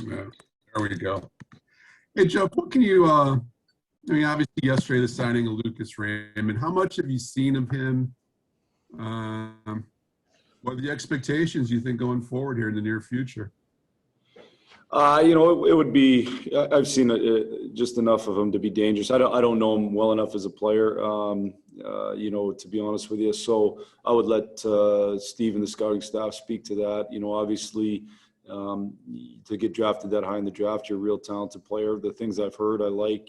Yeah, there we go. Hey, Jeff, what can you, obviously yesterday the signing of Lucas Raymond, how much have you seen of him? Um, what are the expectations you think going forward here in the near future? It would be. I've seen just enough of him to be dangerous. I don't know him well enough as a player, to be honest with you. So I would let Steve and the scouting staff speak to that. Obviously, to get drafted that high in the draft, you're a real talented player. The things I've heard, I like.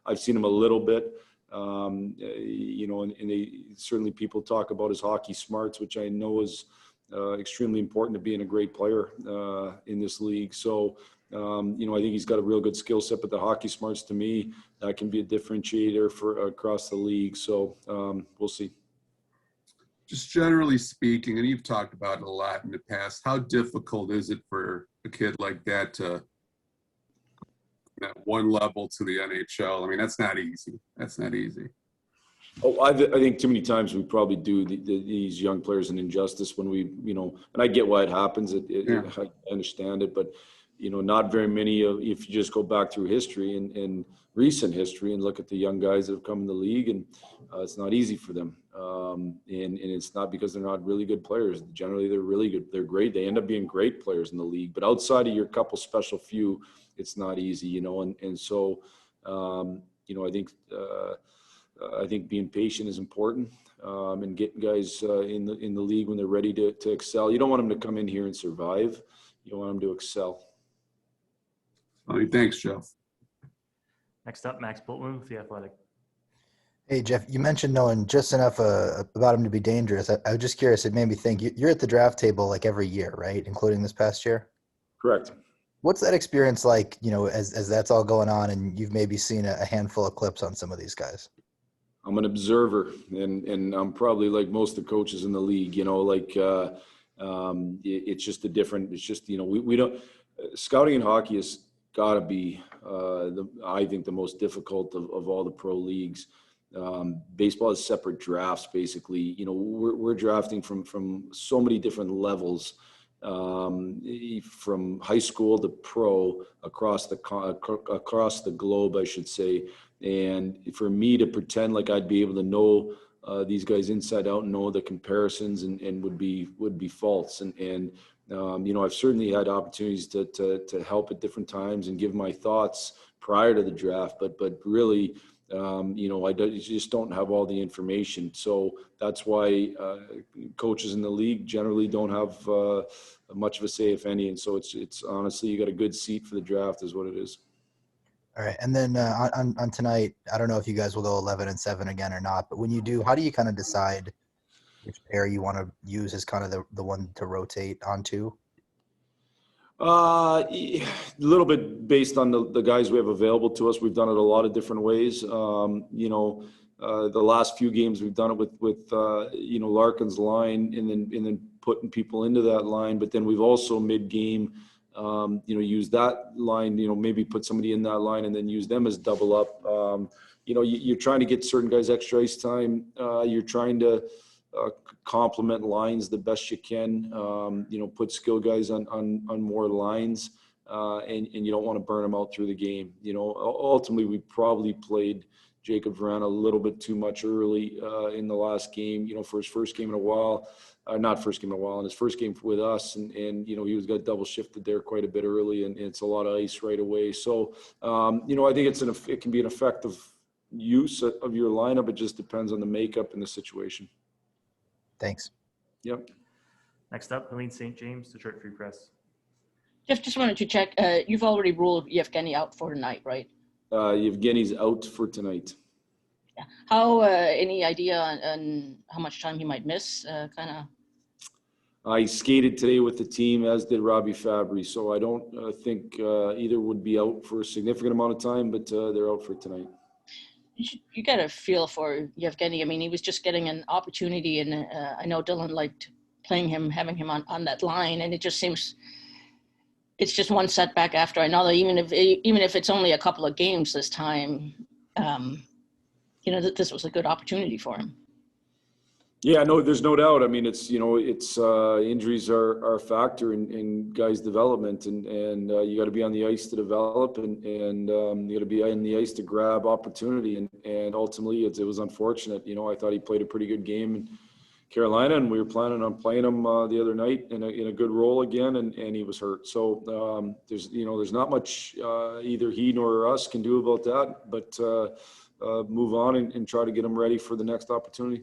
I've seen him a little bit. And certainly people talk about his hockey smarts, which I know is extremely important to being a great player in this league. So, I think he's got a real good skill set, but the hockey smarts to me, that can be a differentiator for across the league. So we'll see. Just generally speaking, and you've talked about it a lot in the past, how difficult is it for a kid like that to that one level to the NHL? I mean, that's not easy. That's not easy. Oh, I think too many times we probably do these young players an injustice when we, and I get why it happens. I understand it, but, not very many if you just go back through history and recent history and look at the young guys that have come in the league, and it's not easy for them. And it's not because they're not really good players. Generally, they're really good. They're great. They end up being great players in the league. But outside of your couple special few, it's not easy, and so, I think being patient is important, and getting guys in the league when they're ready to excel. You don't want them to come in here and survive. You want them to excel. All right, thanks, Jeff. Next up, Max Bultman with The Athletic. Hey, Jeff, you mentioned knowing just enough about him to be dangerous. I was just curious. It made me think, you're at the draft table like every year, right, including this past year? Correct. What's that experience like, as that's all going on and you've maybe seen a handful of clips on some of these guys? I'm an observer, and I'm probably like most of the coaches in the league. It's just a different. It's just we don't. Scouting in hockey has got to be I think the most difficult of all the pro leagues. Baseball has separate drafts. Basically, we're drafting from so many different levels, from high school to pro across the globe, I should say. And for me to pretend like I'd be able to know these guys inside out and know the comparisons and would be false. And I've certainly had opportunities to help at different times and give my thoughts prior to the draft, but really, I just don't have all the information. So that's why coaches in the league generally don't have much of a say, if any. And so it's honestly, you got a good seat for the draft is what it is. All right. And then on tonight, I don't know if you guys will go 11-7 again or not, but when you do, how do you kind of decide which pair you want to use as kind of the one to rotate onto? A little bit based on the guys we have available to us. We've done it a lot of different ways. The last few games we've done it with Larkin's line and then putting people into that line. But then we've also mid-game, use that line, maybe put somebody in that line and then use them as double up. You're trying to get certain guys extra ice time. You're trying to complement lines the best you can, put skill guys on more lines, and you don't want to burn them out through the game. Ultimately we probably played Jacob Vrana a little bit too much early in the last game, for his first game in a while. Not first game in a while, in his first game with us, and he was got double shifted there quite a bit early, and it's a lot of ice right away. So, I think it can be an effective use of your lineup. It just depends on the makeup and the situation. Thanks. Yep. Next up, Helene St. James, Detroit Free Press. Jeff, just wanted to check. You've already ruled Yevgeny out for tonight, right? Yevgeny's out for tonight. Yeah. How? Any idea on how much time he might miss? I skated today with the team, as did Robbie Fabry. So I don't think either would be out for a significant amount of time, but they're out for tonight. You get a feel for Yevgeny. I mean, he was just getting an opportunity, and I know Dylan liked playing him, having him on that line, and it just seems it's just one setback after another. Even if it's only a couple of games this time, this was a good opportunity for him. Yeah, no, there's no doubt. I mean, it's, injuries are a factor in guys' development, and you got to be on the ice to develop, and you got to be on the ice to grab opportunity, and ultimately it was unfortunate. I thought he played a pretty good game in Carolina, and we were planning on playing him the other night in a good role again, and he was hurt. So there's not much either he nor us can do about that, but move on and try to get him ready for the next opportunity.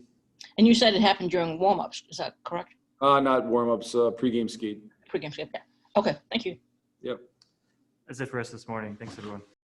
And you said it happened during warm-ups. Is that correct? Not warm-ups, pregame skate. Pre-game skate. Yeah. Okay. Thank you. Yep. That's it for us this morning. Thanks, everyone.